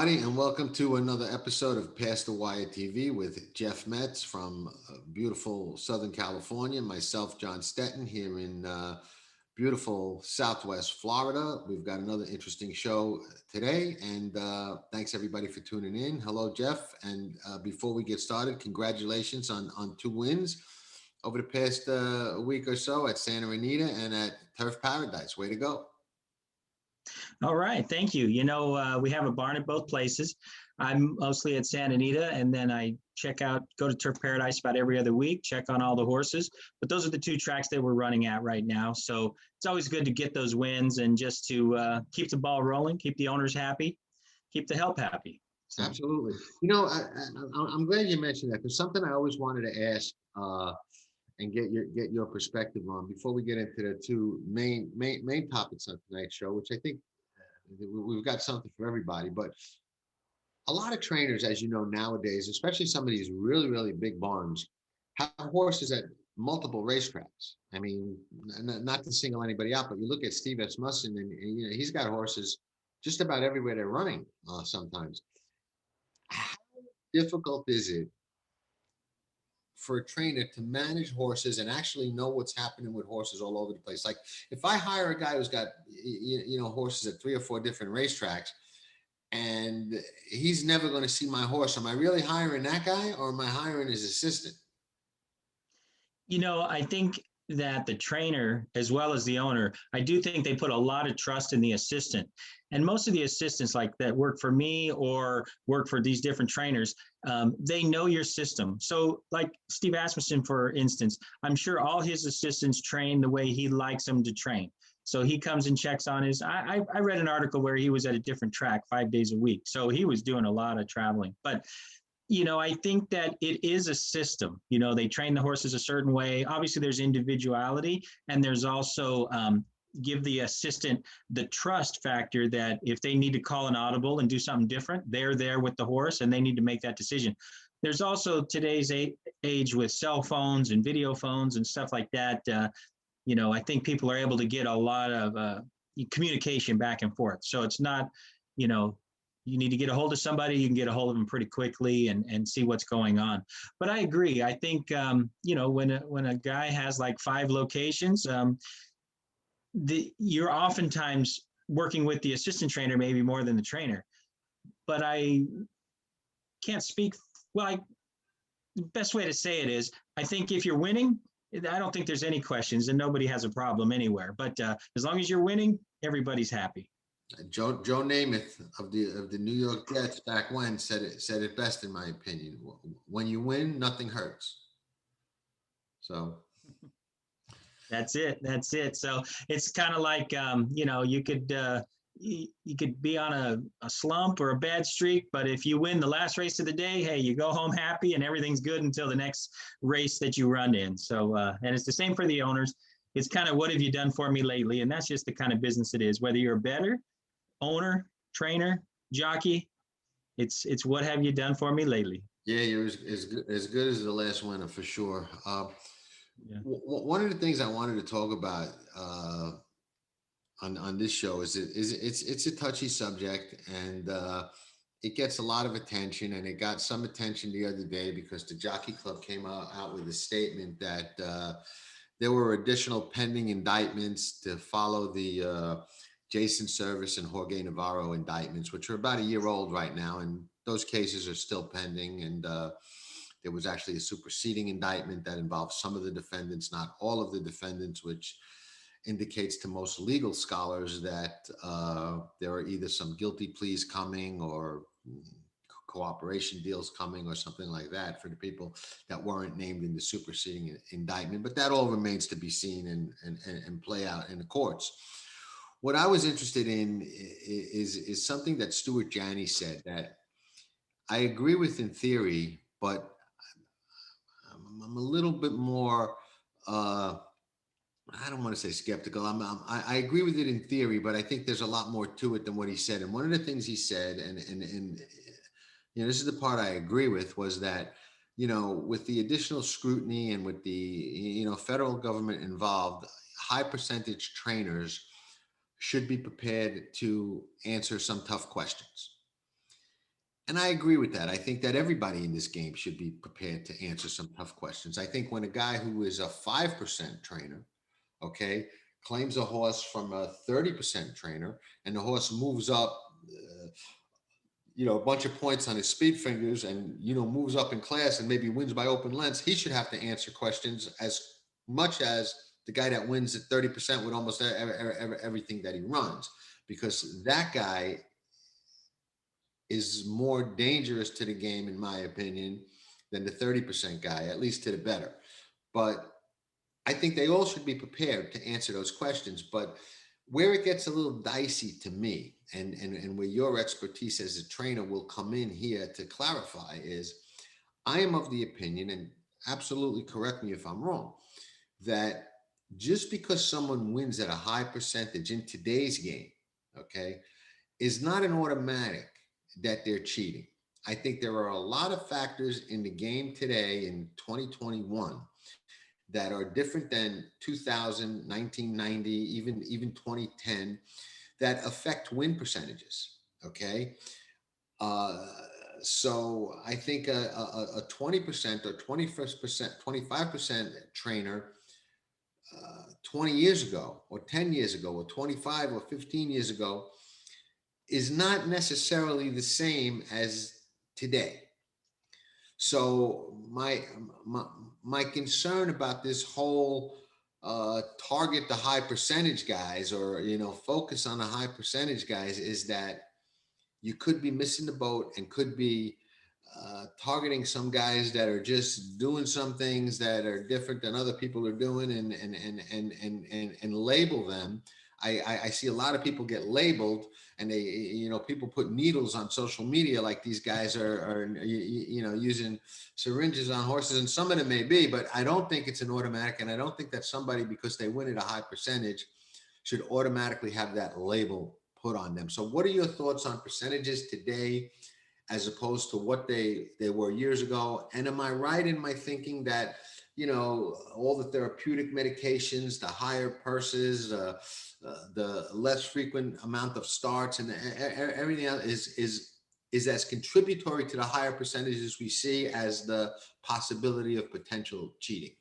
everybody, and welcome to another episode of Past the Wire TV with Jeff Metz from beautiful Southern California. Myself, John Stettin, here in beautiful Southwest Florida. We've got another interesting show today, and thanks everybody for tuning in. Hello, Jeff. And before we get started, congratulations on two wins over the past week or so at Santa Anita and at Turf Paradise. Way to go. All right, thank you. We have a barn at both places. I'm mostly at Santa Anita, and then I go to Turf Paradise about every other week, check on all the horses. But those are the two tracks that we're running at right now. So it's always good to get those wins and just to keep the ball rolling, keep the owners happy, keep the help happy. So. Absolutely. I'm glad you mentioned that, because something I always wanted to ask and get your perspective on before we get into the two main topics on tonight's show, which I think we've got something for everybody. But a lot of trainers, as you know, nowadays, especially some of these really, really big barns, have horses at multiple racetracks. I mean, not to single anybody out, but you look at Steve Asmussen, and he's got horses just about everywhere they're running sometimes. How difficult is it for a trainer to manage horses and actually know what's happening with horses all over the place? Like, if I hire a guy who's got horses at 3 or 4 different racetracks, and he's never going to see my horse, am I really hiring that guy, or am I hiring his assistant? I think that the trainer, as well as the owner, I do think they put a lot of trust in the assistant. And most of the assistants like that work for me or work for these different trainers, they know your system. So like Steve Asmussen, for instance, I'm sure all his assistants train the way he likes them to train. So he comes and checks on I read an article where he was at a different track 5 days a week. So he was doing a lot of traveling. But I think that it is a system. They train the horses a certain way. Obviously, there's individuality, and there's also give the assistant the trust factor that if they need to call an audible and do something different, they're there with the horse and they need to make that decision. There's also today's age with cell phones and video phones and stuff like that. I think people are able to get a lot of communication back and forth. So it's not, you need to get a hold of somebody, you can get a hold of them pretty quickly and see what's going on. But I agree. I think, when a guy has like 5 locations, you're oftentimes working with the assistant trainer, maybe more than the trainer. But I can't speak. The best way to say it is, I think if you're winning, I don't think there's any questions and nobody has a problem anywhere. But as long as you're winning, everybody's happy. Joe Namath of the New York Jets back when said it best, in my opinion. When you win, nothing hurts. So that's it. So it's kind of like you could be on a slump or a bad streak, but if you win the last race of the day, hey, you go home happy and everything's good until the next race that you run in. So and it's the same for the owners. It's kind of, what have you done for me lately? And that's just the kind of business it is. Whether you're a bettor, owner, trainer, jockey, it's what have you done for me lately? Yeah, you're as good as the last winner, for sure. One of the things I wanted to talk about on this show is it's a touchy subject, and it gets a lot of attention, and it got some attention the other day because the Jockey Club came out with a statement that there were additional pending indictments to follow the Jason Service and Jorge Navarro indictments, which are about a year old right now, and those cases are still pending. And there was actually a superseding indictment that involved some of the defendants, not all of the defendants, which indicates to most legal scholars that there are either some guilty pleas coming or cooperation deals coming or something like that for the people that weren't named in the superseding indictment. But that all remains to be seen and play out in the courts. What I was interested in is something that Stuart Janney said that I agree with in theory, but I'm a little bit more, I don't want to say skeptical. I agree with it in theory, but I think there's a lot more to it than what he said. And one of the things he said, and this is the part I agree with, was that, with the additional scrutiny and with the, federal government involved, high percentage trainers should be prepared to answer some tough questions. And I agree with that. I think that everybody in this game should be prepared to answer some tough questions. I think when a guy who is a 5% trainer, okay, claims a horse from a 30% trainer, and the horse moves up, a bunch of points on his speed fingers, and moves up in class and maybe wins by open lengths, he should have to answer questions as much as the guy that wins at 30% with almost everything that he runs, because that guy is more dangerous to the game, in my opinion, than the 30% guy, at least to the better. But I think they all should be prepared to answer those questions. But where it gets a little dicey to me, and where your expertise as a trainer will come in here to clarify, is I am of the opinion, and absolutely correct me if I'm wrong, that just because someone wins at a high percentage in today's game, okay, is not an automatic that they're cheating. I think there are a lot of factors in the game today in 2021 that are different than 2000, 1990, even 2010, that affect win percentages. Okay. Uh, so I think a 20% or 21%, 25% trainer 20 years ago, or 10 years ago, or 25 or 15 years ago is not necessarily the same as today. So my concern about this whole target the high percentage guys, or focus on the high percentage guys, is that you could be missing the boat and could be targeting some guys that are just doing some things that are different than other people are doing, and label them. I see a lot of people get labeled, and they, people put needles on social media like these guys are using syringes on horses, and some of them may be, but I don't think it's an automatic, and I don't think that somebody, because they win at a high percentage, should automatically have that label put on them. So what are your thoughts on percentages today as opposed to what they were years ago? And am I right in my thinking that, all the therapeutic medications, the higher purses, the less frequent amount of starts, and everything else is as contributory to the higher percentages we see as the possibility of potential cheating?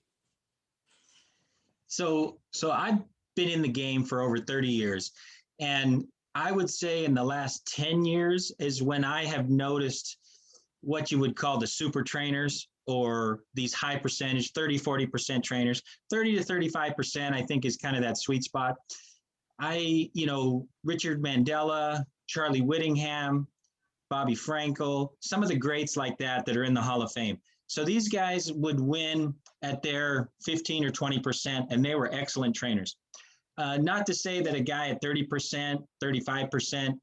So I've been in the game for over 30 years, and I would say in the last 10 years is when I have noticed what you would call the super trainers, or these high percentage 30-40% trainers. 30 to 35% I think is kind of that sweet spot. Richard Mandela, Charlie Whittingham, Bobby Frankel, some of the greats like that are in the Hall of Fame. So these guys would win at their 15 or 20%, and they were excellent trainers. Not to say that a guy at 30%, 35%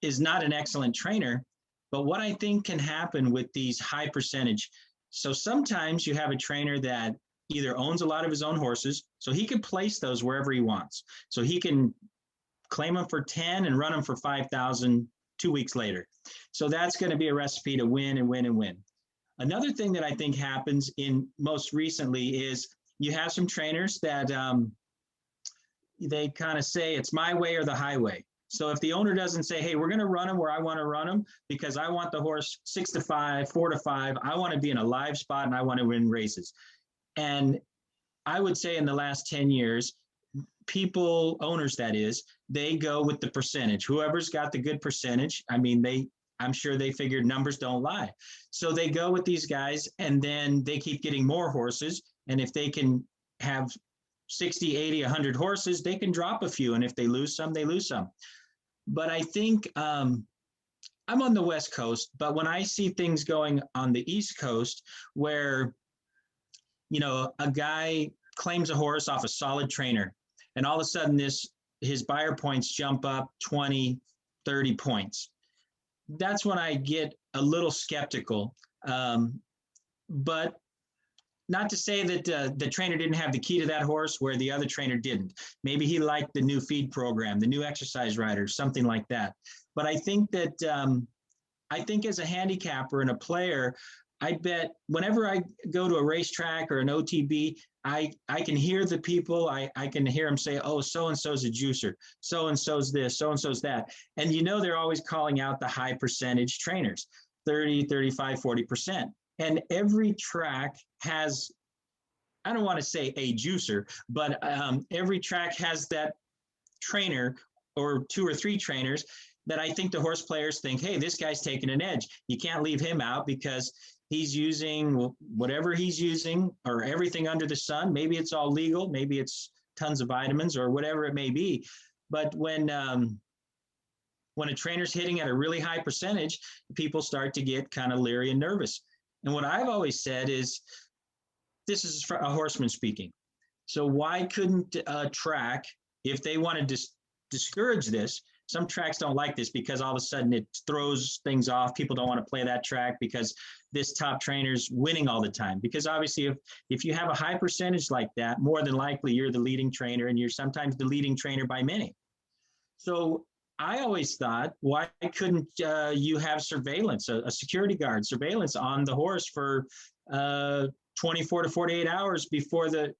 is not an excellent trainer, but what I think can happen with these high percentage, so sometimes you have a trainer that either owns a lot of his own horses, so he can place those wherever he wants. So he can claim them for 10 and run them for 5,000 2 weeks later. So that's going to be a recipe to win and win and win. Another thing that I think happens in most recently is you have some trainers that they kind of say it's my way or the highway. So if the owner doesn't say, hey, we're going to run them where I want to run them because I want the horse 6 to 5, 4 to 5, I want to be in a live spot and I want to win races. And I would say in the last 10 years, owners that is, they go with the percentage. Whoever's got the good percentage, I'm sure they figured numbers don't lie. So they go with these guys, and then they keep getting more horses. And if they can have 60, 80, 100 horses, they can drop a few. And if they lose some, they lose some. But I think I'm on the West Coast, but when I see things going on the East Coast where, a guy claims a horse off a solid trainer, and all of a sudden his buyer points jump up 20, 30 points. That's when I get a little skeptical. But not to say that the trainer didn't have the key to that horse where the other trainer didn't. Maybe he liked the new feed program, the new exercise rider, something like that. But I think that as a handicapper and a player, I bet whenever I go to a racetrack or an OTB, I can hear the people. I can hear them say, oh, so-and-so's a juicer. So-and-so's this, so-and-so's that. And they're always calling out the high percentage trainers. 30, 35, 40%. And every track has, I don't want to say a juicer, but every track has that trainer or two or three trainers that I think the horse players think, hey, this guy's taking an edge. You can't leave him out because he's using whatever he's using or everything under the sun. Maybe it's all legal. Maybe it's tons of vitamins or whatever it may be. But when a trainer's hitting at a really high percentage, people start to get kind of leery and nervous. And what I've always said is, this is a horseman speaking. So why couldn't a track, if they want to discourage this, some tracks don't like this because all of a sudden it throws things off. People don't want to play that track because this top trainer's winning all the time. Because obviously if you have a high percentage like that, more than likely you're the leading trainer, and you're sometimes the leading trainer by many. So I always thought, why couldn't you have surveillance, a security guard, surveillance on the horse for 24 to 48 hours before the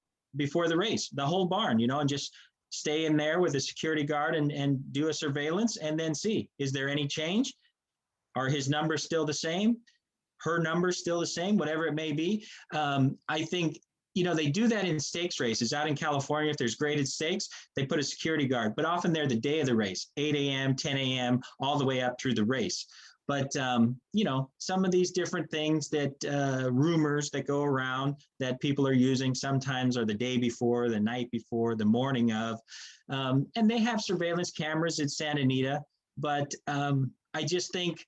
race, the whole barn, and just stay in there with a security guard and do a surveillance and then see, is there any change? Are his numbers still the same? Her numbers still the same, whatever it may be. I think, they do that in stakes races out in California. If there's graded stakes, they put a security guard, but often they're the day of the race, 8 a.m., 10 a.m., all the way up through the race. But, some of these different things that rumors that go around that people are using sometimes are the day before, the night before, the morning of, and they have surveillance cameras at Santa Anita. But I just think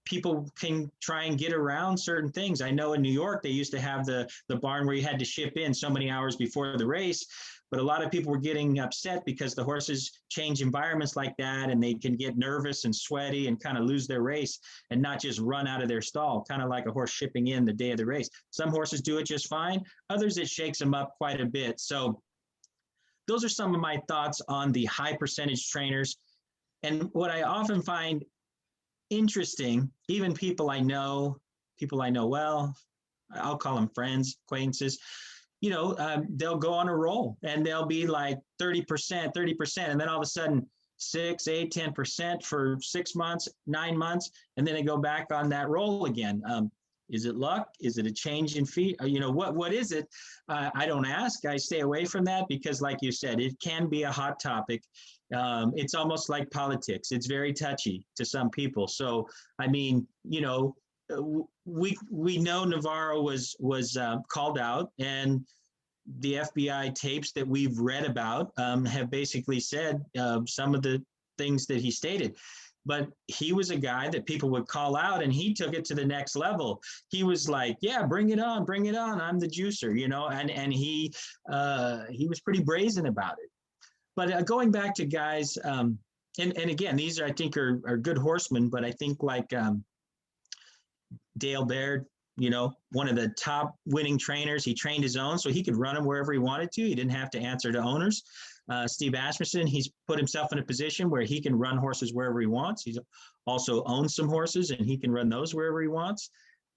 people can try and get around certain things. I know in New York, they used to have the barn where you had to ship in so many hours before the race. But a lot of people were getting upset because the horses change environments like that, and they can get nervous and sweaty and kind of lose their race and not just run out of their stall, kind of like a horse shipping in the day of the race. Some horses do it just fine. Others, it shakes them up quite a bit. So those are some of my thoughts on the high percentage trainers. And what I often find interesting, even people I know well, I'll call them friends, acquaintances, they'll go on a roll and they'll be like 30%, and then all of a sudden 6, 8, 10% for 6 months, 9 months, and then they go back on that roll again. Is it luck? Is it a change in feet? What is it? I don't ask. I stay away from that because, like you said, it can be a hot topic. It's almost like politics. It's very touchy to some people. So, we know Navarro was called out, and the FBI tapes that we've read about have basically said some of the things that he stated. But he was a guy that people would call out, and he took it to the next level. He was like, yeah, bring it on. I'm the juicer, and he was pretty brazen about it. But going back to guys, and again, these I think are good horsemen, but I think like Dale Baird, one of the top winning trainers. He trained his own, so he could run them wherever he wanted to. He didn't have to answer to owners. Steve Asmussen, he's put himself in a position where he can run horses wherever he wants. He's also owns some horses, and he can run those wherever he wants.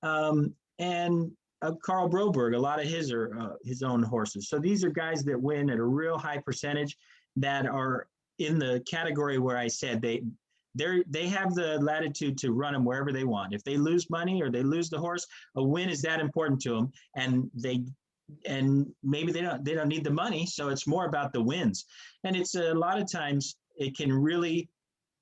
And Carl Broberg, a lot of his are his own horses. So these are guys that win at a real high percentage that are in the category where I said they have the latitude to run them wherever they want. If they lose money or they lose the horse, a win is that important to them, and maybe they don't need the money, so it's more about the wins. And it's a lot of times it can really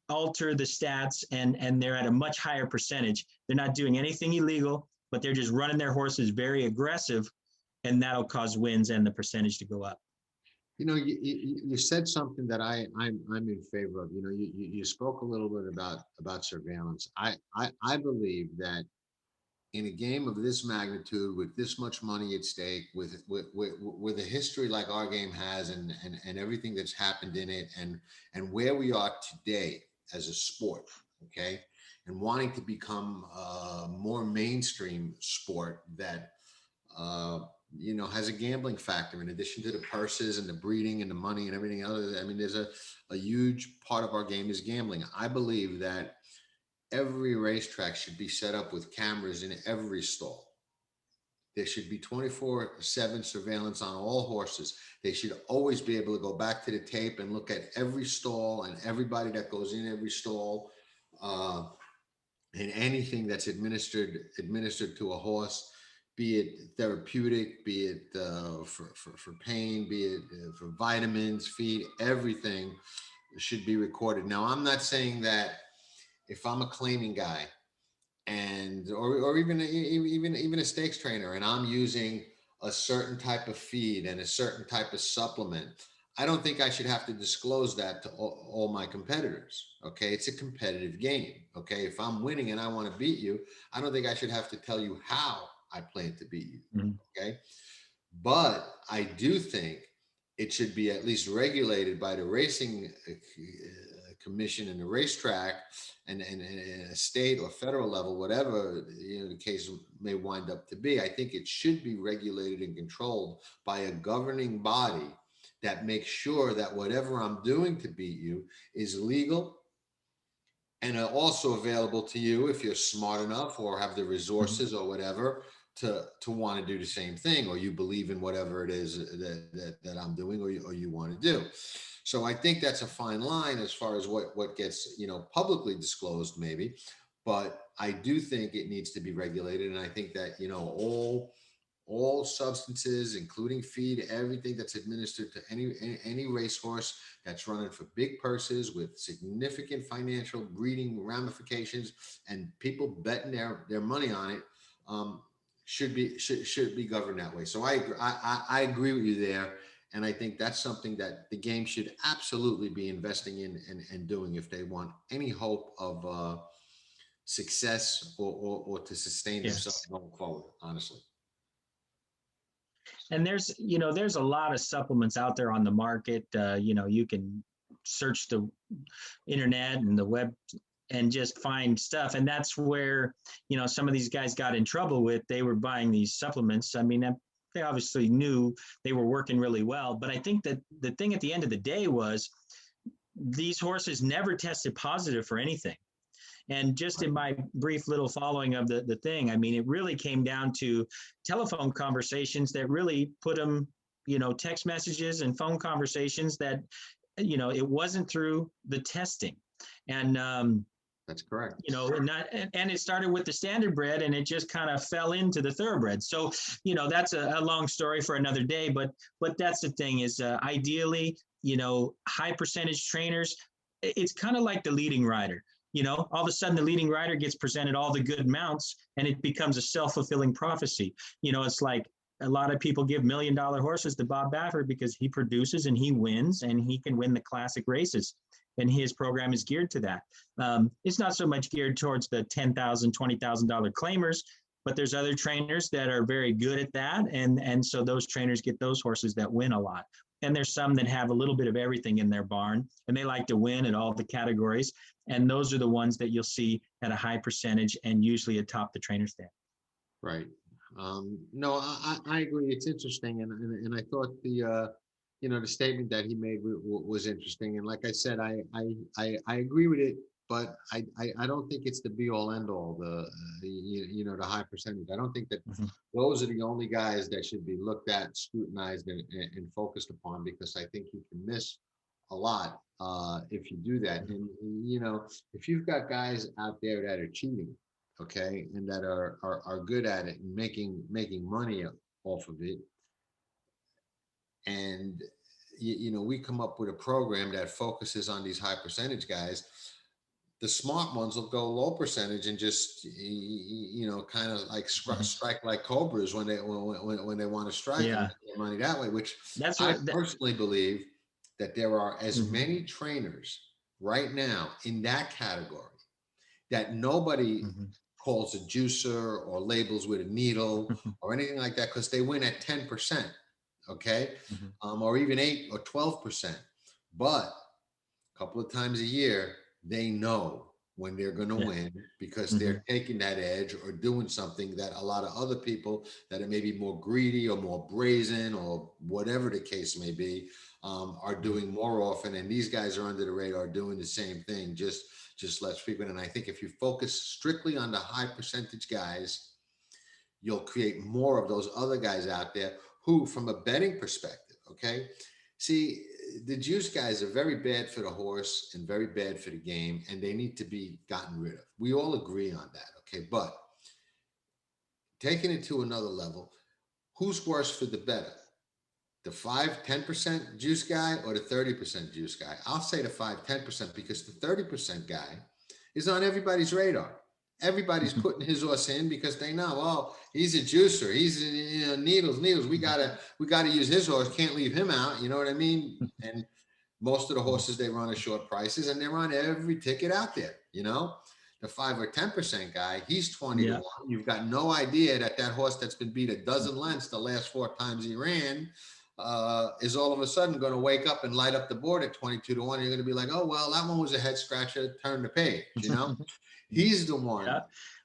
alter the stats, and they're at a much higher percentage. They're not doing anything illegal, but they're just running their horses very aggressive, and that'll cause wins and the percentage to go up. You said something that I'm in favor of. You spoke a little bit about surveillance. I believe that in a game of this magnitude, with this much money at stake, with a history like our game has, and everything that's happened in it, and where we are today as a sport, okay, and wanting to become a more mainstream sport that has a gambling factor in addition to the purses and the breeding and the money and everything else. I mean, there's a huge part of our game is gambling. I believe that every racetrack should be set up with cameras in every stall. There should be 24/7 surveillance on all horses. They should always be able to go back to the tape and look at every stall and everybody that goes in every stall. And anything that's administered to a horse, be it therapeutic, be it for pain, be it for vitamins, feed, everything should be recorded. Now, I'm not saying that if I'm a claiming guy and or even a stakes trainer and I'm using a certain type of feed and a certain type of supplement, I don't think I should have to disclose that to all my competitors. Okay, it's a competitive game. Okay, if I'm winning and I want to beat you, I don't think I should have to tell you how I plan to beat you. Mhm. Okay, but I do think it should be at least regulated by the racing commission and the racetrack and a state or federal level, whatever the case may wind up to be. I think it should be regulated and controlled by a governing body that makes sure that whatever I'm doing to beat you is legal and also available to you if you're smart enough or have the Mhm. resources or whatever to want to do the same thing, or you believe in whatever it is that I'm doing, or you want to do. So I think that's a fine line as far as what gets publicly disclosed, maybe, but I do think it needs to be regulated, and I think that all substances, including feed, everything that's administered to any racehorse that's running for big purses with significant financial breeding ramifications and people betting their money on it, um, should be governed that way. So I agree with you there, and I think that's something that the game should absolutely be investing in and doing if they want any hope of success or to sustain themselves Yes. going forward. Honestly. And there's a lot of supplements out there on the market. You can search the internet and the web and just find stuff. And that's where, some of these guys got in trouble with, they were buying these supplements. I mean, they obviously knew they were working really well. But I think that the thing at the end of the day was these horses never tested positive for anything. And just in my brief little following of the thing, I mean, it really came down to telephone conversations that really put them, text messages and phone conversations that, it wasn't through the testing. And, That's correct. and it started with the standard bred and it just kind of fell into the thoroughbred. So, that's a long story for another day, but that's the thing is ideally, high percentage trainers, it's kind of like the leading rider. All of a sudden the leading rider gets presented all the good mounts and it becomes a self-fulfilling prophecy. It's like a lot of people give $1 million horses to Bob Baffert because he produces and he wins and he can win the classic races. And his program is geared to that. It's not so much geared towards the $10,000, $20,000 claimers, but there's other trainers that are very good at that. And so those trainers get those horses that win a lot. And there's some that have a little bit of everything in their barn and they like to win in all the categories. And those are the ones that you'll see at a high percentage and usually atop the trainer stand. Right. No, I agree. It's interesting, and I thought the statement that he made was interesting. And like I said, I agree with it, but I don't think it's the be all end all. The high percentage. I don't think that Mhm. those are the only guys that should be looked at, scrutinized, and focused upon, because I think you can miss a lot if you do that. And if you've got guys out there that are cheating, okay, and that are good at it and making money off of it, and we come up with a program that focuses on these high percentage guys. The smart ones will go low percentage and just kind of like Mhm. strike like cobras when they want to strike and Yeah, make their money that way, which that's I what. personally believe that there are as Mhm. many trainers right now in that category that nobody Mhm. calls a juicer or labels with a needle Mhm. or anything like that, because they win at 10%, okay, Mhm. or even 8 or 12%. But a couple of times a year, they know when they're going to Yeah. win because they're Mhm. taking that edge or doing something that a lot of other people that are maybe more greedy or more brazen or whatever the case may be are Mhm. doing more often. And these guys are under the radar doing the same thing, just less frequent. And I think if you focus strictly on the high percentage guys, you'll create more of those other guys out there who, from a betting perspective, okay, see, the juice guys are very bad for the horse and very bad for the game, and they need to be gotten rid of. We all agree on that, okay? But taking it to another level, who's worse for the better? The 5-10% juice guy or the 30% juice guy? I'll say the 5-10% because the 30% guy is on everybody's radar. Everybody's putting his horse in because they know, oh, he's a juicer. He's needles. We gotta use his horse. Can't leave him out. You know what I mean? And most of the horses they run at short prices, and they run every ticket out there. The 5 or 10% guy, he's 20 to Yeah. 1. You've got no idea that horse that's been beat a dozen lengths the last 4 times he ran is all of a sudden going to wake up and light up the board at 22 to 1. You're going to be like, oh, well, that one was a head scratcher. Turn the page. He's the one. Yeah.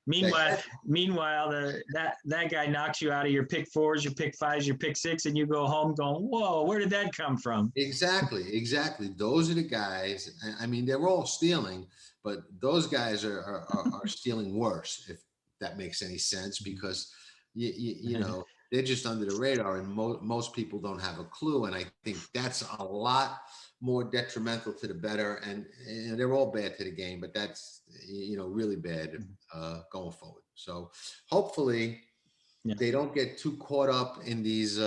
Meanwhile, that guy knocks you out of your pick 4s, your pick 5s, your pick 6, and you go home going, whoa, where did that come from? Exactly. Those are the guys. I mean, they're all stealing, but those guys are stealing worse, if that makes any sense, because you know they're just under the radar, and most people don't have a clue. And I think that's a lot more detrimental to the better, and they're all bad to the game, but that's really bad going forward. So hopefully they don't get too caught up in these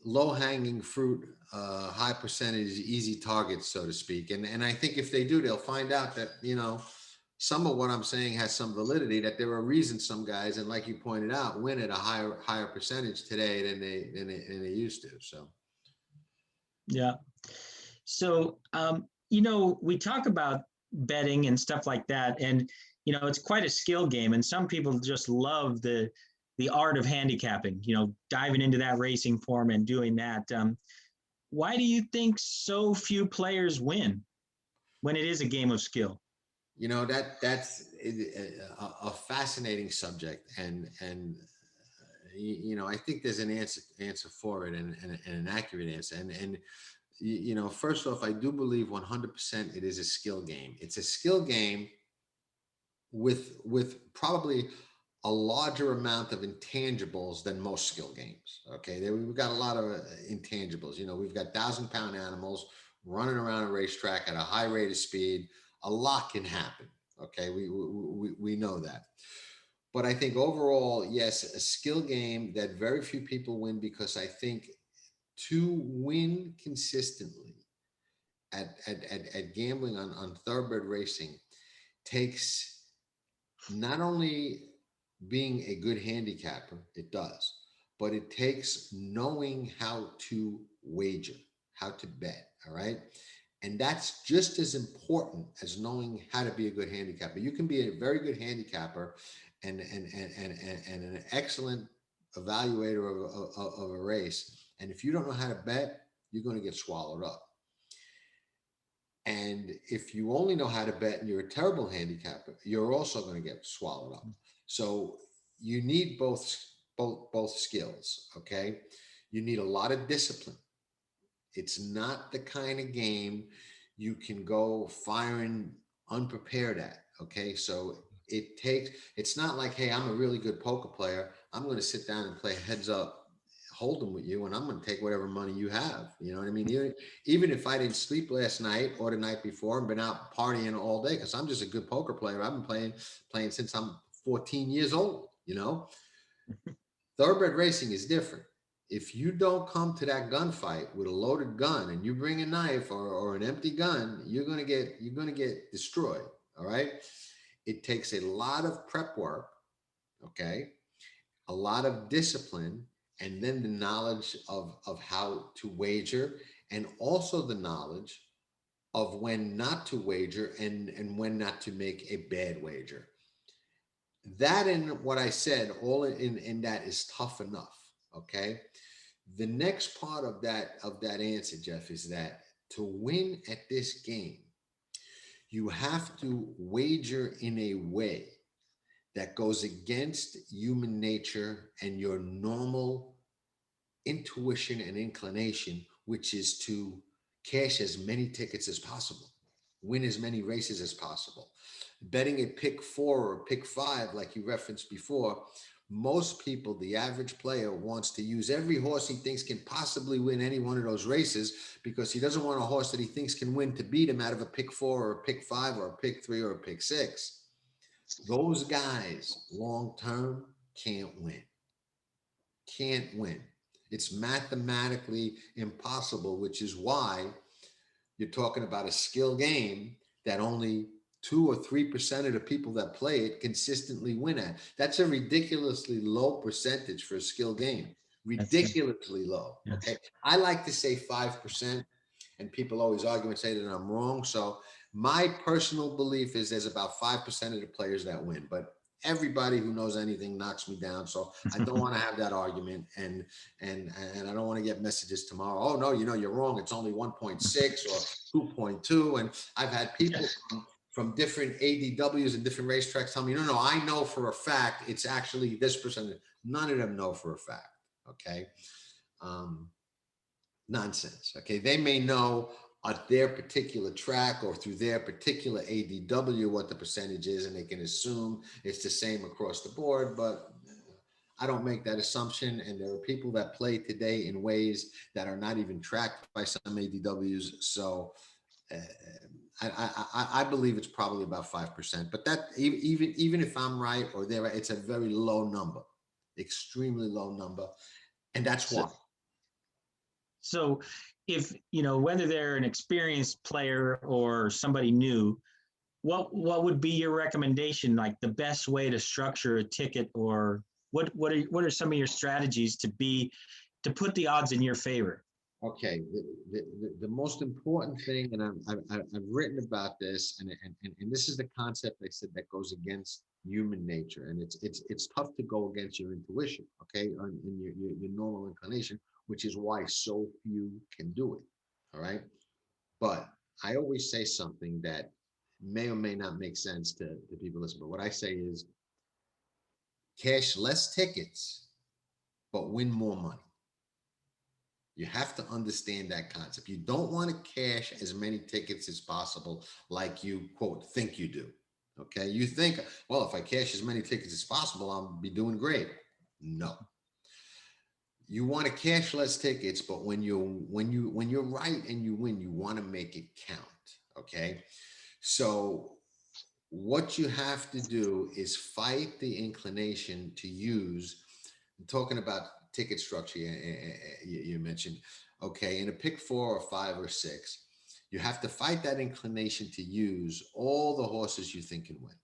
low-hanging fruit, high percentage, easy targets, so to speak. And I think if they do, they'll find out that some of what I'm saying has some validity, that there are reasons some guys, and like you pointed out, win at a higher percentage today than they used to. So yeah. So we talk about betting and stuff like that, and it's quite a skill game, and some people just love the art of handicapping, diving into that racing form and doing that. Why do you think so few players win when it is a game of skill? That's a fascinating subject, and I think there's an answer for it, and an accurate answer. And first off, I do believe 100% it is a skill game. It's a skill game with probably a larger amount of intangibles than most skill games. Okay, we've got a lot of intangibles. We've got 1,000-pound animals running around a racetrack at a high rate of speed. A lot can happen. Okay, we know that. But I think overall, yes, a skill game that very few people win, because I think to win consistently at gambling on thoroughbred racing takes not only being a good handicapper, it does, but it takes knowing how to wager, how to bet. All right. And that's just as important as knowing how to be a good handicapper. You can be a very good handicapper and an excellent evaluator of a race. And if you don't know how to bet, you're going to get swallowed up. And if you only know how to bet and you're a terrible handicapper, you're also going to get swallowed up. So you need both skills. Okay. You need a lot of discipline. It's not the kind of game you can go firing unprepared at. Okay. So it's not like, hey, I'm a really good poker player. I'm going to sit down and play heads up hold'em with you, and I'm going to take whatever money you have. You know what I mean? Even if I didn't sleep last night or the night before and been out partying all day, because I'm just a good poker player. I've been playing since I'm 14 years old. Thoroughbred racing is different. If you don't come to that gunfight with a loaded gun and you bring a knife or an empty gun, you're going to get destroyed. All right. It takes a lot of prep work. Okay. A lot of discipline, and then the knowledge of how to wager, and also the knowledge of when not to wager and when not to make a bad wager. That and what I said, all in that is tough enough. Okay. The next part of that answer, Jeff, is that to win at this game, you have to wager in a way that goes against human nature and your normal intuition and inclination, which is to cash as many tickets as possible, win as many races as possible. Betting a pick 4 or pick 5, like you referenced before, Most people, the average player, wants to use every horse he thinks can possibly win any one of those races because he doesn't want a horse that he thinks can win to beat him out of a pick 4 or a pick 5 or a pick 3 or a pick 6. Those guys long term can't win. Can't win. It's mathematically impossible, which is why you're talking about a skill game that only 2 or 3% of the people that play it consistently win at. That's a ridiculously low percentage for a skill game. That's Ridiculously low. yes. Okay. I like to say 5%, and people always argue and say that I'm wrong. So my personal belief is there's about 5% of the players that win, but everybody who knows anything knocks me down. So I don't want to have that argument, and I don't want to get messages tomorrow. Oh no, you're wrong. It's only 1.6 or 2.2. And I've had people from different ADWs and different racetracks tell me, no, I know for a fact it's actually this percentage. None of them know for a fact. Okay. Nonsense. Okay. They may know at their particular track or through their particular ADW what the percentage is, and they can assume it's the same across the board, but I don't make that assumption. And there are people that play today in ways that are not even tracked by some ADWs. So I believe it's probably about 5%, but that even if I'm right or they're right, it's a very low number, extremely low number. And that's why. So if, whether they're an experienced player or somebody new, what would be your recommendation, like the best way to structure a ticket, or what are some of your strategies to put the odds in your favor? Okay, the most important thing, and I've written about this, and this is the concept I said that goes against human nature, and it's tough to go against your intuition, okay, and your normal inclination, which is why so few can do it. All right, but I always say something that may or may not make sense to people listening. But what I say is, cash less tickets, but win more money. You have to understand that concept. You don't want to cash as many tickets as possible, like you, quote, think you do. Okay. You think, well, if I cash as many tickets as possible, I'll be doing great. No. You want to cash less tickets, but when you're right and you win, you want to make it count. Okay. So what you have to do is fight the inclination to use, I'm talking about ticket structure you mentioned, okay, in a pick 4 or 5 or 6, you have to fight that inclination to use all the horses you think can win.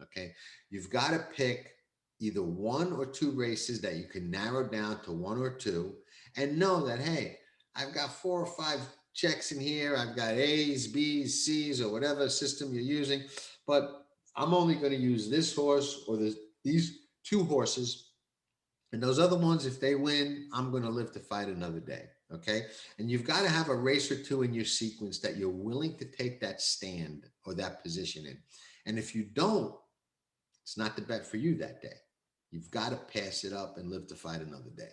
Okay, you've got to pick either 1 or 2 races that you can narrow down to 1 or 2, and know that, hey, I've got 4 or 5 checks in here, I've got A's, B's, C's, or whatever system you're using, but I'm only going to use this horse or these 2 horses. And those other ones, if they win, I'm going to live to fight another day. Okay. And you've got to have a race or 2 in your sequence that you're willing to take that stand or that position in. And if you don't, it's not the bet for you that day. You've got to pass it up and live to fight another day.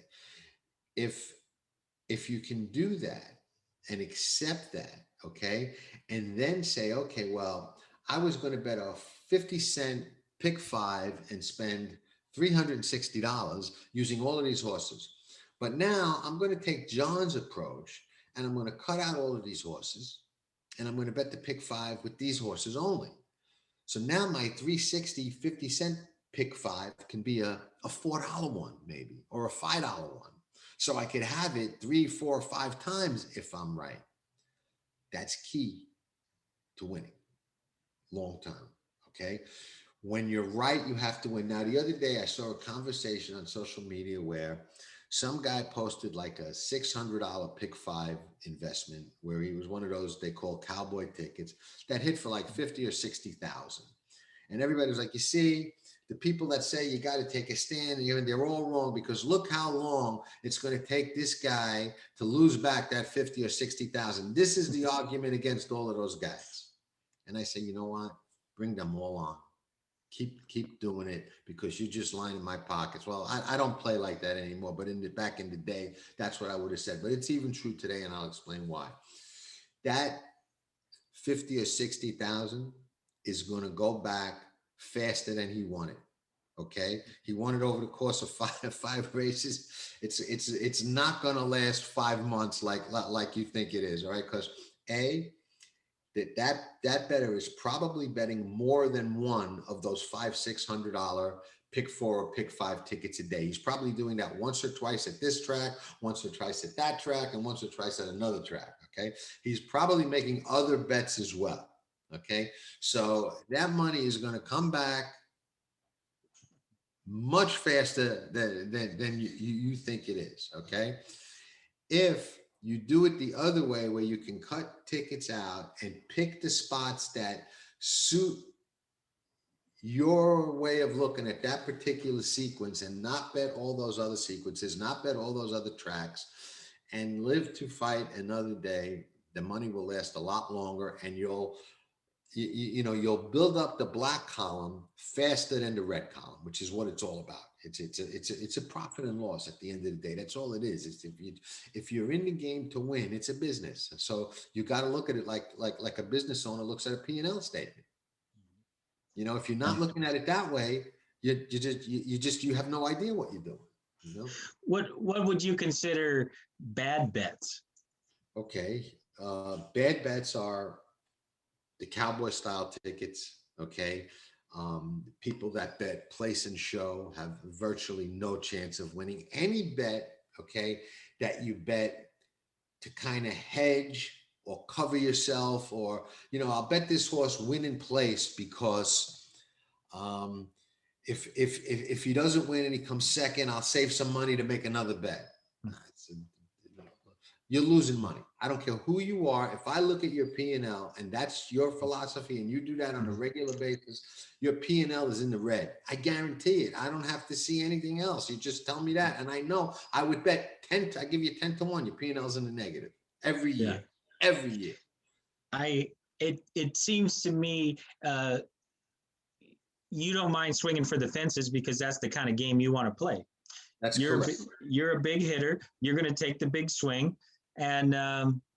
If you can do that and accept that, okay, and then say, okay, well, I was going to bet a 50-cent pick 5 and spend $360 using all of these horses. But now I'm going to take John's approach, and I'm going to cut out all of these horses, and I'm going to bet the pick 5 with these horses only. So now my 360 50-cent pick 5 can be a $4 one maybe, or a $5 one. So I could have it 3, 4, 5 times if I'm right. That's key to winning long term. Okay. When you're right, you have to win. Now, the other day I saw a conversation on social media where some guy posted like a $600 pick 5 investment where he was one of those they call cowboy tickets that hit for like 50 or 60,000. And everybody was like, you see, the people that say you got to take a stand, and they're all wrong, because look how long it's going to take this guy to lose back that 50 or 60,000. This is the argument against all of those guys. And I say, you know what? Bring them all on. Keep doing it, because you're just lining my pockets. Well, I don't play like that anymore, but back in the day, that's what I would have said. But it's even true today, and I'll explain why. That 50 or 60,000 is going to go back faster than he wanted. Okay, he won it over the course of five races. It's not going to last 5 months like you think it is. All right, because a that better is probably betting more than one of those $500-600 pick four or pick five tickets a day. He's probably doing that once or twice at this track, once or twice at that track, and once or twice at another track. Okay, he's probably making other bets as well. Okay, so that money is going to come back much faster than you think it is. Okay, if you do it the other way, where you can cut tickets out and pick the spots that suit your way of looking at that particular sequence and not bet all those other sequences, not bet all those other tracks, and live to fight another day, the money will last a lot longer, and you'll build up the black column faster than the red column, which is what it's all about. It's a profit and loss at the end of the day. That's all it is. It's if you're in the game to win, it's a business. So you got to look at it like a business owner looks at a P&L statement. If you're not looking at it that way, you have no idea what you're doing. What would you consider bad bets? Okay, bad bets are the cowboy style tickets. Okay, people that bet place and show have virtually no chance of winning any bet. Okay, that you bet to kind of hedge or cover yourself, or I'll bet this horse win in place because if he doesn't win and he comes second, I'll save some money to make another bet. You're losing money. I don't care who you are. If I look at your P&L and that's your philosophy and you do that on a regular basis, your P&L is in the red. I guarantee it. I don't have to see anything else. You just tell me that. And I know I would bet 10, I give you 10 to 1. Your P&L is in the negative every year. Yeah. Every year. It seems to me you don't mind swinging for the fences because that's the kind of game you want to play. That's correct. You're a big hitter. You're going to take the big swing. And,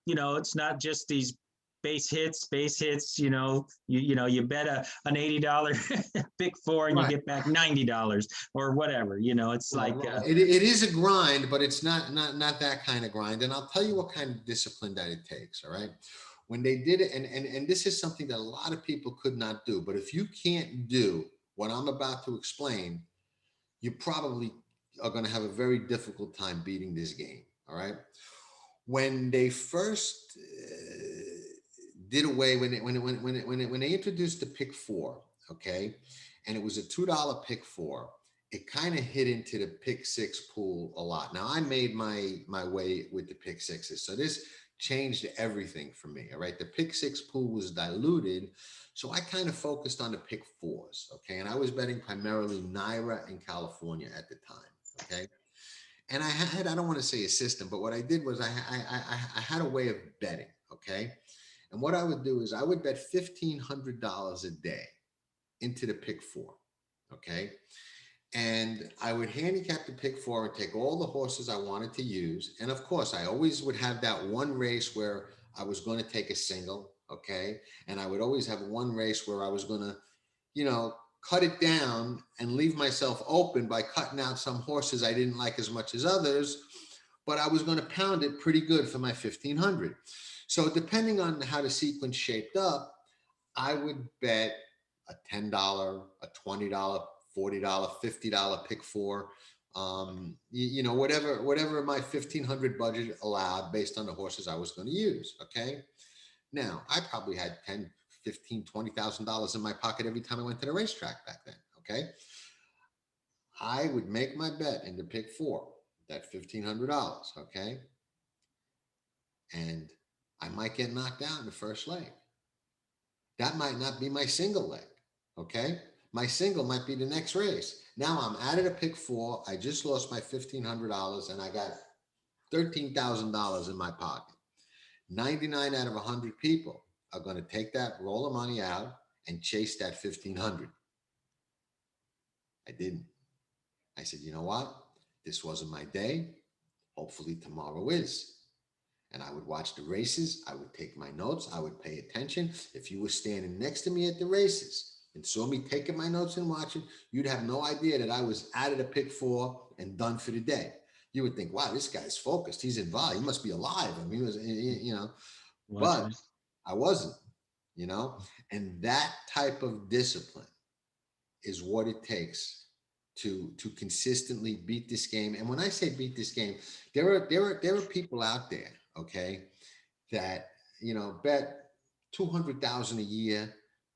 it's not just these base hits, you bet an $80 pick four and right. You get back $90 or whatever, it's like. It is a grind, but it's not that kind of grind. And I'll tell you what kind of discipline that it takes. All right. When they did it, and this is something that a lot of people could not do, but if you can't do what I'm about to explain, you probably are going to have a very difficult time beating this game. All right. When they first did away, when they introduced the pick four, okay, and it was a $2 pick four, it kind of hit into the pick six pool a lot. Now I made my way with the pick sixes, so this changed everything for me. All right, the pick six pool was diluted, so I kind of focused on the pick fours, okay, and I was betting primarily NYRA in California at the time, okay. And I don't want to say a system, but what I did was I had a way of betting, okay? And what I would do is I would bet $1,500 a day into the pick four, okay? And I would handicap the pick four and take all the horses I wanted to use. And of course, I always would have that one race where I was going to take a single, okay? And I would always have one race where I was going to, cut it down and leave myself open by cutting out some horses I didn't like as much as others, but I was going to pound it pretty good for my 1,500. So depending on how the sequence shaped up, I would bet a $10, a $20, $40, $50 pick four, whatever my 1,500 budget allowed based on the horses I was going to use. Okay. Now I probably had $15,000, $20,000 in my pocket every time I went to the racetrack back then. Okay. I would make my bet in the pick four, that $1,500. Okay. And I might get knocked out in the first leg. That might not be my single leg. Okay. My single might be the next race. Now I'm out of the pick four. I just lost my $1,500 and I got $13,000 in my pocket. 99 out of 100 people are going to take that roll of money out and chase that 1,500. I didn't. I said, you know what? This wasn't my day. Hopefully tomorrow is. And I would watch the races. I would take my notes. I would pay attention. If you were standing next to me at the races and saw me taking my notes and watching, you'd have no idea that I was out of the pick four and done for the day. You would think, wow, this guy's focused. He's involved. He must be alive. I mean, he was, Watching but it. I wasn't, you know, and that type of discipline is what it takes to consistently beat this game. And when I say beat this game, there are people out there, okay, that bet 200,000 a year,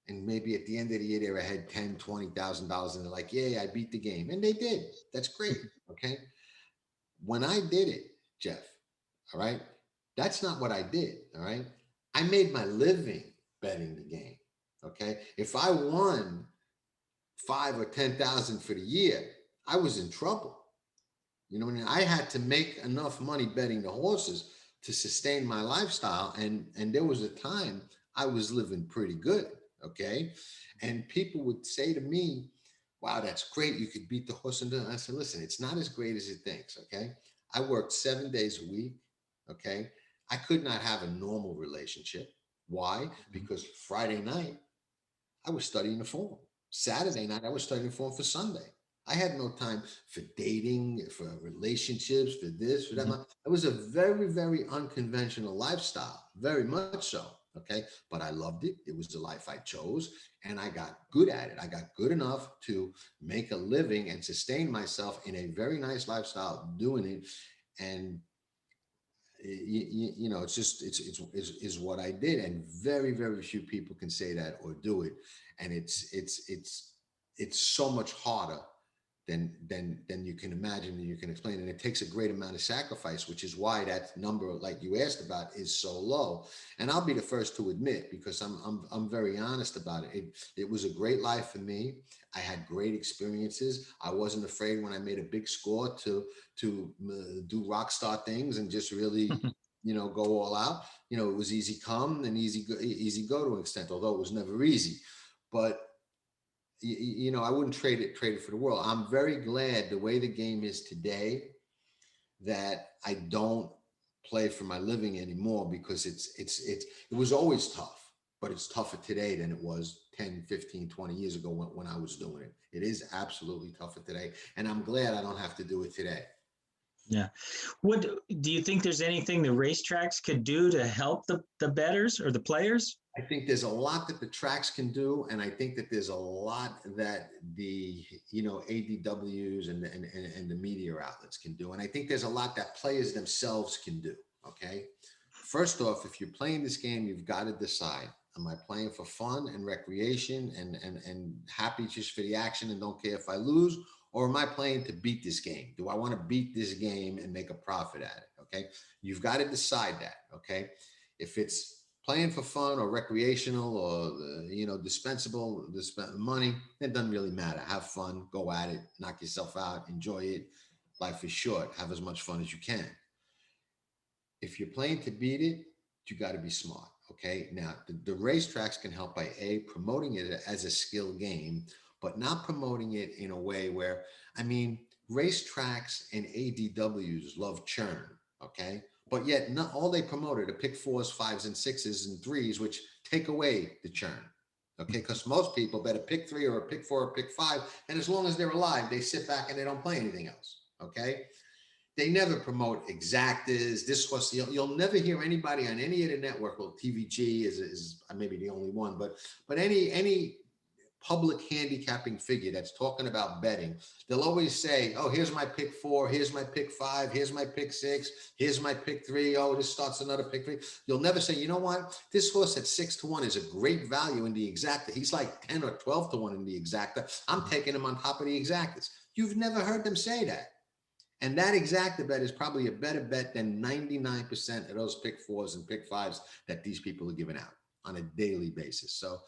and maybe at the end of the year they were ahead $10,000, $20,000, and they're like, yeah, I beat the game, and they did. That's great, okay. When I did it, Jeff, all right, that's not what I did, all right. I made my living betting the game, okay. If I won 5 or 10,000 for the year, I was in trouble. You know what I mean? I had to make enough money betting the horses to sustain my lifestyle. And there was a time I was living pretty good. Okay. And people would say to me, wow, that's great. You could beat the horse. And I said, listen, it's not as great as it thinks. Okay. I worked 7 days a week. Okay. I could not have a normal relationship. Why? Because Friday night, I was studying the form. Saturday night, I was studying the form for Sunday. I had no time for dating, for relationships, for this, for that. Mhm. It was a very, very unconventional lifestyle, very much so. Okay. But I loved it. It was the life I chose, and I got good at it. I got good enough to make a living and sustain myself in a very nice lifestyle doing it. And it's just it's what I did, and very, very few people can say that or do it, and it's so much harder than you can imagine and you can explain, and it takes a great amount of sacrifice, which is why that number, like you asked about, is so low. And I'll be the first to admit, because I'm very honest about it. It was a great life for me. I had great experiences. I wasn't afraid when I made a big score to do rock star things and just really go all out. It was easy come and easy go to an extent, although it was never easy. But I wouldn't trade it for the world. I'm very glad the way the game is today that I don't play for my living anymore, because it was always tough, but it's tougher today than it was 10, 15, 20 years ago when I was doing it. It is absolutely tougher today, and I'm glad I don't have to do it today. Yeah. What do you think there's anything the racetracks could do to help the bettors or the players? I think there's a lot that the tracks can do, and I think that there's a lot that the ADWs and the media outlets can do, and I think there's a lot that players themselves can do. Okay, first off, if you're playing this game, you've got to decide: am I playing for fun and recreation and happy just for the action and don't care if I lose, or am I playing to beat this game? Do I want to beat this game and make a profit at it? Okay, you've got to decide that. Okay, if it's playing for fun or recreational or dispensable money, it doesn't really matter. Have fun, go at it, knock yourself out, enjoy it. Life is short. Have as much fun as you can. If you're playing to beat it, you got to be smart. Okay. Now, the racetracks can help by promoting it as a skill game, but not promoting it in a way where, I mean, racetracks and ADWs love churn. Okay. But yet, not all they promote are the pick fours, fives, and sixes and threes, which take away the churn. Okay. Because most people bet a pick three or a pick four or a pick five. And as long as they're alive, they sit back and they don't play anything else. Okay. They never promote exactas. This was you'll never hear anybody on any of the network. Well, TVG is maybe the only one, but any public handicapping figure that's talking about betting, they'll always say, "Oh, here's my pick four. Here's my pick five. Here's my pick six. Here's my pick three. Oh, this starts another pick three." You'll never say, "You know what? This horse at 6-1 is a great value in the exacta. He's like 10 or 12-1 in the exacta. I'm taking him on top of the exactas." You've never heard them say that. And that exacta bet is probably a better bet than 99% of those pick fours and pick fives that these people are giving out on a daily basis. So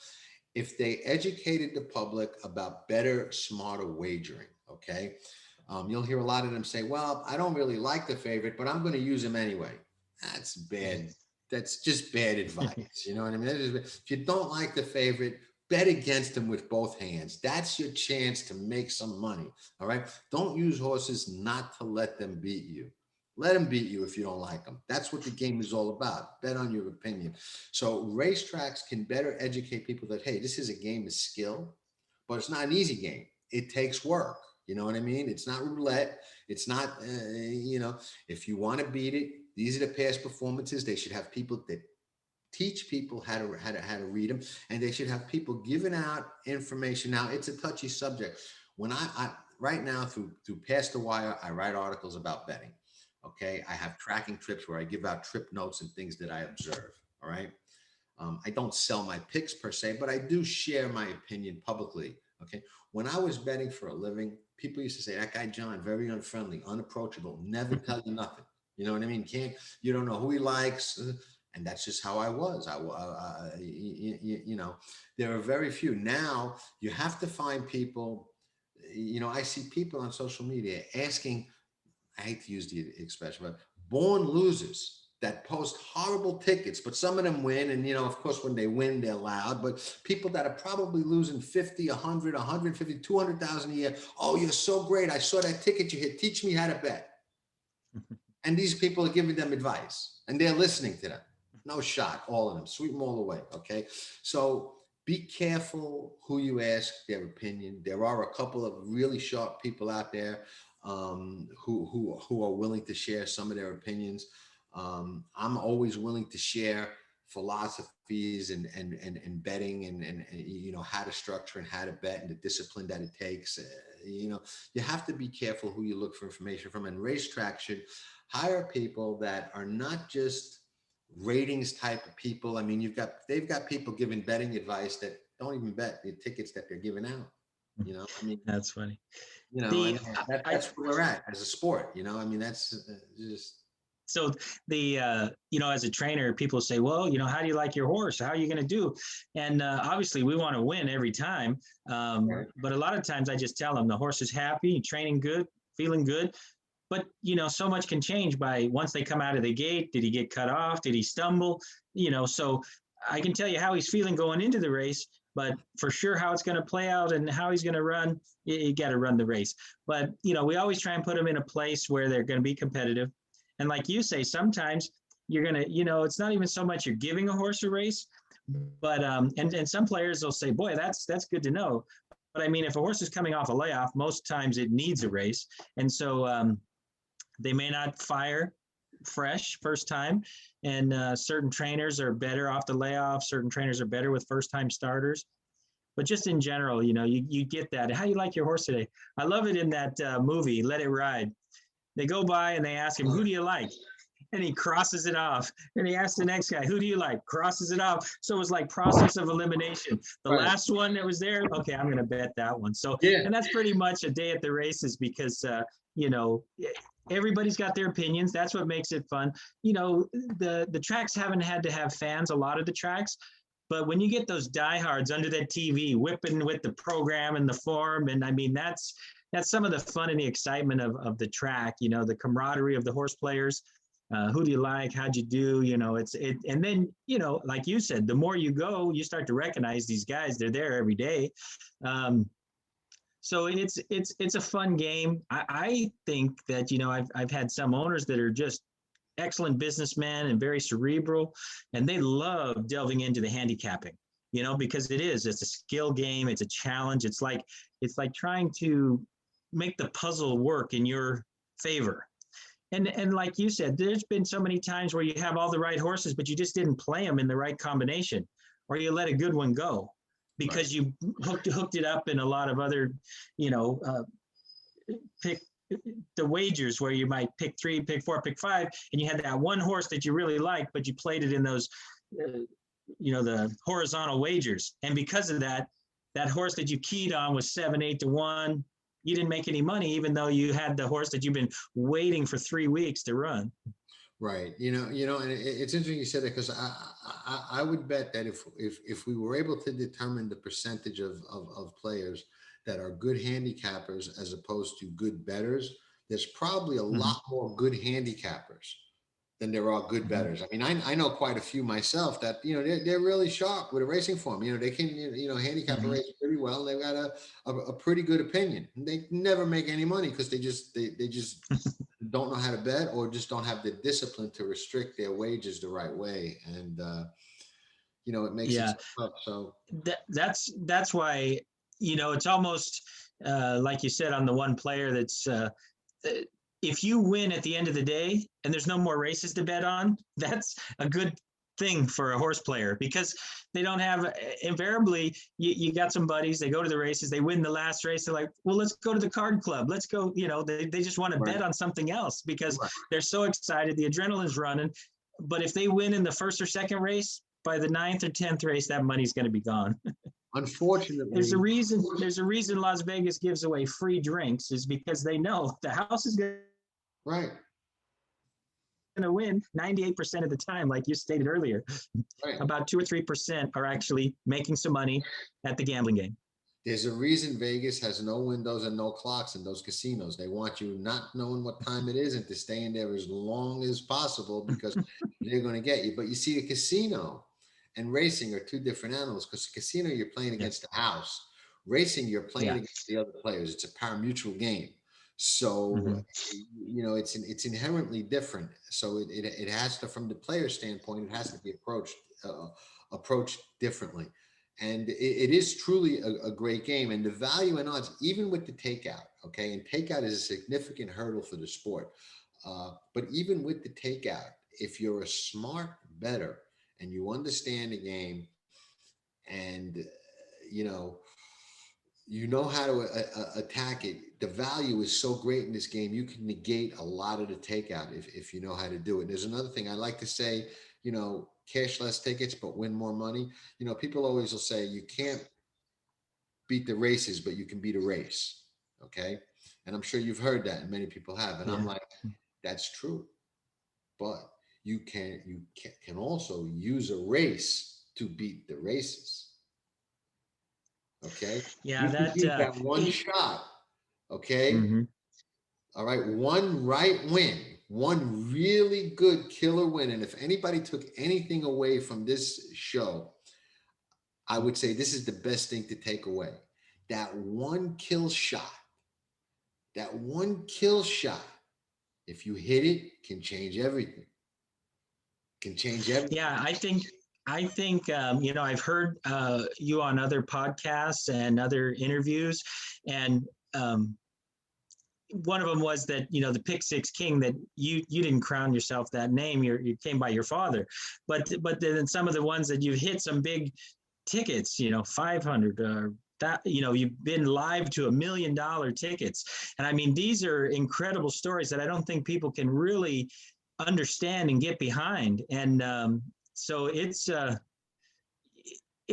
if they educated the public about better, smarter wagering, okay, you'll hear a lot of them say, well, I don't really like the favorite, but I'm going to use him anyway. That's bad. That's just bad advice. You know what I mean? If you don't like the favorite, bet against them with both hands. That's your chance to make some money. All right. Don't use horses not to let them beat you. Let them beat you if you don't like them. That's what the game is all about. Bet on your opinion. So racetracks can better educate people that, hey, this is a game of skill, but it's not an easy game. It takes work. You know what I mean? It's not roulette. It's not, if you want to beat it, these are the past performances. They should have people that teach people how to read them, and they should have people giving out information. Now, it's a touchy subject. When I right now through Past the Wire, I write articles about betting. Okay, I have tracking trips where I give out trip notes and things that I observe. All right. I don't sell my picks per se, but I do share my opinion publicly. Okay. When I was betting for a living, people used to say, that guy John, very unfriendly, unapproachable, never tell you nothing. You know what I mean? You don't know who he likes. And that's just how I was. There are very few. Now you have to find people, I see people on social media asking, I hate to use the expression, but born losers that post horrible tickets, but some of them win. And, of course, when they win, they're loud, but people that are probably losing 50, 100, 150, 200,000 a year. Oh, you're so great. I saw that ticket you hit. Teach me how to bet. And these people are giving them advice and they're listening to them. No shot, all of them. Sweep them all away, okay? So be careful who you ask their opinion. There are a couple of really sharp people out there who are willing to share some of their opinions. I'm always willing to share philosophies and betting and how to structure and how to bet and the discipline that it takes. You have to be careful who you look for information from, and racetrack should hire people that are not just ratings type of people. I mean, they've got people giving betting advice that don't even bet the tickets that they're giving out. I mean, That's funny. and that's where we're at as a sport. I mean, that's just. So as a trainer, people say, well, how do you like your horse? How are you going to do? And obviously we want to win every time. Right. But a lot of times I just tell them the horse is happy, training good, feeling good. But, so much can change by once they come out of the gate. Did he get cut off? Did he stumble? So I can tell you how he's feeling going into the race, but for sure how it's going to play out and how he's going to run, you got to run the race. But, we always try and put them in a place where they're going to be competitive. And like you say, sometimes you're going to, it's not even so much you're giving a horse a race, but, and some players will say, boy, that's good to know. But I mean, if a horse is coming off a layoff, most times it needs a race. And so, they may not fire fresh first time, and certain trainers are better off the layoff. Certain trainers are better with first-time starters. But just in general, you get that. How do you like your horse today? I love it in that movie, Let It Ride. They go by and they ask him, who do you like? And he crosses it off. And he asks the next guy, who do you like? Crosses it off. So it was like process of elimination. The last one that was there, okay, I'm going to bet that one. So, yeah. And that's pretty much a day at the races because, everybody's got their opinions. That's what makes it fun. The tracks haven't had to have fans, a lot of the tracks. But when you get those diehards under that TV whipping with the program and the form, and I mean, that's some of the fun and the excitement of the track, the camaraderie of the horse players. Who do you like? How'd you do? And then, like you said, the more you go, you start to recognize these guys. They're there every day. So it's a fun game. I think that, I've had some owners that are just excellent businessmen and very cerebral, and they love delving into the handicapping, because it's a skill game. It's a challenge. It's like trying to make the puzzle work in your favor. And like you said, there's been so many times where you have all the right horses, but you just didn't play them in the right combination, or you let a good one go because you hooked it up in a lot of other, pick the wagers where you might pick 3, pick 4, pick 5, and you had that one horse that you really liked, but you played it in those, the horizontal wagers. And because of that horse that you keyed on was 7, 8 to 1. You didn't make any money, even though you had the horse that you've been waiting for 3 weeks to run. Right. And it's interesting you said that, because I would bet that if we were able to determine the percentage of players that are good handicappers as opposed to good bettors, there's probably a lot more good handicappers than there are good bettors. I mean, I know quite a few myself that, they're really sharp with a racing form. They can, handicap a race pretty well. They've got a pretty good opinion. They never make any money because they just don't know how to bet or just don't have the discipline to restrict their wages the right way. And, it makes it Yeah, so tough. So, that's why, it's almost like you said on the one player that's uh, if you win at the end of the day and there's no more races to bet on, that's a good thing for a horse player, because they don't have, invariably, you got some buddies, they go to the races, they win the last race, they're like, well, let's go to the card club, let's go, they just want to right, bet on something else because right, they're so excited, the adrenaline's running. But if they win in the first or second race, by the ninth or 10th race, that money's going to be gone. There's a unfortunately, reason. There's a reason Las Vegas gives away free drinks, is because they know the house is going right, to win 98% of the time, like you stated earlier. right. About 2 or 3% are actually making some money at the gambling game. There's a reason Vegas has no windows and no clocks in those casinos. They want you not knowing what time it is and to stay in there as long as possible because they're going to get you. But you see, a casino and racing are two different animals, because the casino, you're playing Yeah. against the house. Racing, you're playing Yeah. against the other players. It's a pari-mutuel game. So, it's inherently different. So it has to, from the player standpoint, it has to be approached differently. And it is truly a great game. And the value and odds, even with the takeout, okay, and takeout is a significant hurdle for the sport. But even with the takeout, if you're a smart bettor and you understand the game, and you know how to attack it, the value is so great in this game. You can negate a lot of the takeout if you know how to do it. There's another thing I like to say, cash less tickets but win more money. People always will say you can't beat the races, but you can beat a race. Okay. And I'm sure you've heard that, and many people have. And I'm Yeah. like, that's true. But you can also use a race to beat the races. Okay. Yeah. You can That. beat that one shot. Okay. Mhm. All right. One right win, one really good killer win. And if anybody took anything away from this show, I would say this is the best thing to take away. That one kill shot, that one kill shot, if you hit it, can change everything. Can change everything. Yeah. I think I've heard you on other podcasts and other interviews, and one of them was that the pick six king, that you didn't crown yourself that name, you came by your father, but then some of the ones that you've hit some big tickets, 500 that you've been live to $1 million tickets, and I mean, these are incredible stories that I don't think people can really understand and get behind. And so it's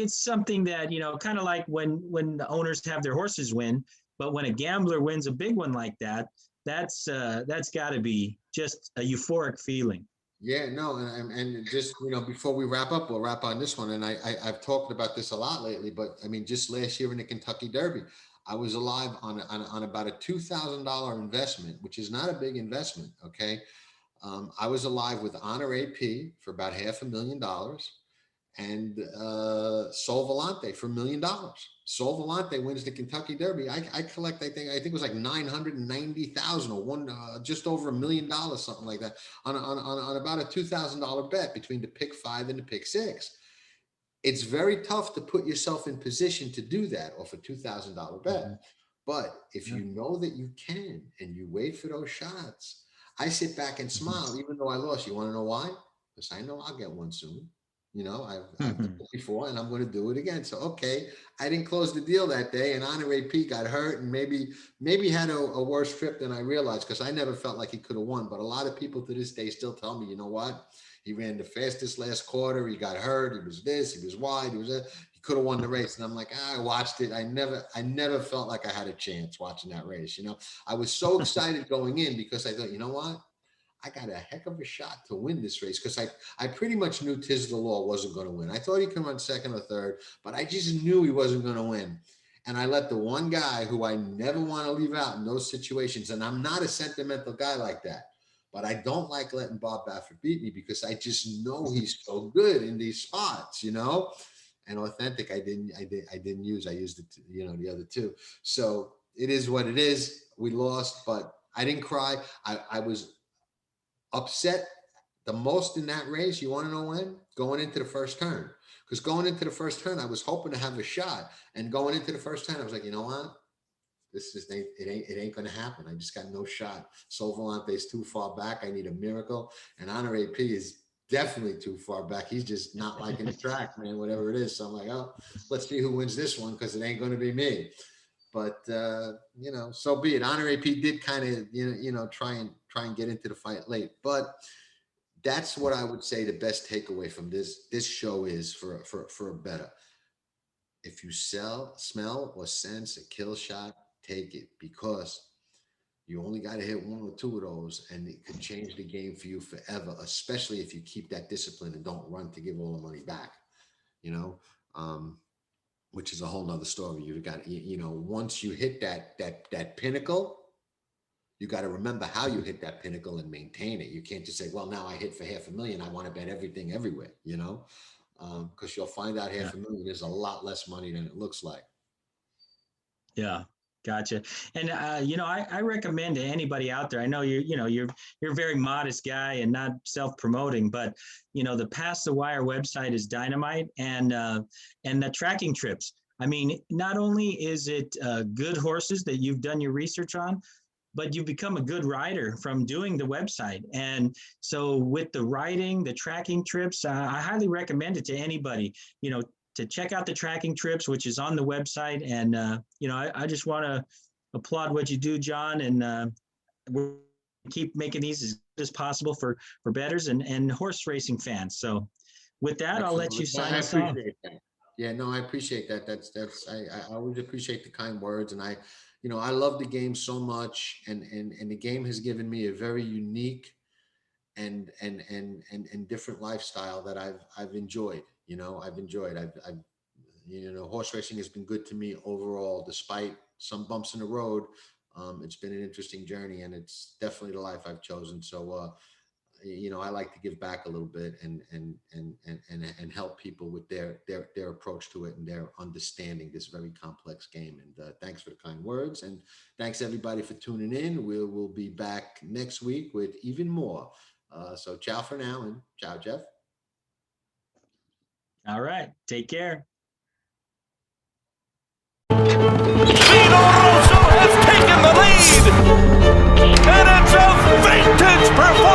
something that, kind of like when the owners have their horses win, but when a gambler wins a big one like that, that's got to be just a euphoric feeling. Yeah, no, and just before we wrap up, we'll wrap on this one. And I've talked about this a lot lately, but I mean, just last year in the Kentucky Derby, I was alive on about a $2,000 investment, which is not a big investment. Okay, I was alive with Honor AP for about $500,000, and Sol Volante for $1 million. Sol Volante wins the Kentucky Derby. I collect, I think it was like 990,000 or just over $1 million, something like that, on about a $2,000 bet between the pick five and the pick six. It's very tough to put yourself in position to do that off a $2,000 bet. But if you know that you can and you wait for those shots, I sit back and smile, even though I lost. You want to know why? Because I know I'll get one soon. I've done it before, and I'm going to do it again. So, okay, I didn't close the deal that day, and Honor AP got hurt, and maybe had a worse trip than I realized, because I never felt like he could have won. But a lot of people to this day still tell me, you know what? He ran the fastest last quarter. He got hurt. He was this. He was wide. He could have won the race. And I'm like, I watched it. I never felt like I had a chance watching that race. I was so excited going in, because I thought, you know what? I got a heck of a shot to win this race, because I pretty much knew Tiz the Law wasn't going to win. I thought he could run second or third, but I just knew he wasn't going to win. And I let the one guy who I never want to leave out in those situations, and I'm not a sentimental guy like that, but I don't like letting Bob Baffert beat me, because I just know he's so good in these spots, And Authentic, I didn't use. I used it, the other two. So it is what it is. We lost, but I didn't cry. I was upset the most in that race. You want to know when? Going into the first turn. Because going into the first turn, I was hoping to have a shot. And going into the first turn, I was like, you know what? It ain't gonna happen. I just got no shot. Sol Volante's too far back. I need a miracle. And Honor AP is definitely too far back. He's just not liking the track, man, whatever it is. So I'm like, oh, let's see who wins this one, because it ain't gonna be me. But you know, so be it. Honor AP did kind of try and get into the fight late. But that's what I would say the best takeaway from this show is for a better. If you smell or sense a kill shot, take it, because you only got to hit one or two of those, and it could change the game for you forever, especially if you keep that discipline and don't run to give all the money back, you know, which is a whole nother story. You've got, once you hit that pinnacle, you got to remember how you hit that pinnacle and maintain it. You can't just say, well, now I hit for $500,000, I want to bet everything everywhere, because you'll find out $500,000 is a lot less money than it looks like. Yeah. Gotcha. And, I recommend to anybody out there, I know you're a very modest guy and not self-promoting, but, the Pass the Wire website is dynamite, and the tracking trips. I mean, not only is it good horses that you've done your research on, but you've become a good rider from doing the website. And so with the writing, the tracking trips, I highly recommend it to anybody, to check out the tracking trips, which is on the website. And, I just want to applaud what you do, Jon, and we'll keep making these as good as possible for bettors and horse racing fans. So with that, I'll let you sign us off. Yeah, no, I appreciate that. I always appreciate the kind words. And I love the game so much, and the game has given me a very unique and different lifestyle that I've enjoyed. Horse racing has been good to me overall, despite some bumps in the road. It's been an interesting journey, and it's definitely the life I've chosen. So, I like to give back a little bit and help people with their approach to it and their understanding this very complex game. And thanks for the kind words, and thanks everybody for tuning in. We'll be back next week with even more. So ciao for now, and ciao, Jeff. All right. Take care. Has taken the lead, and it's a vintage performance.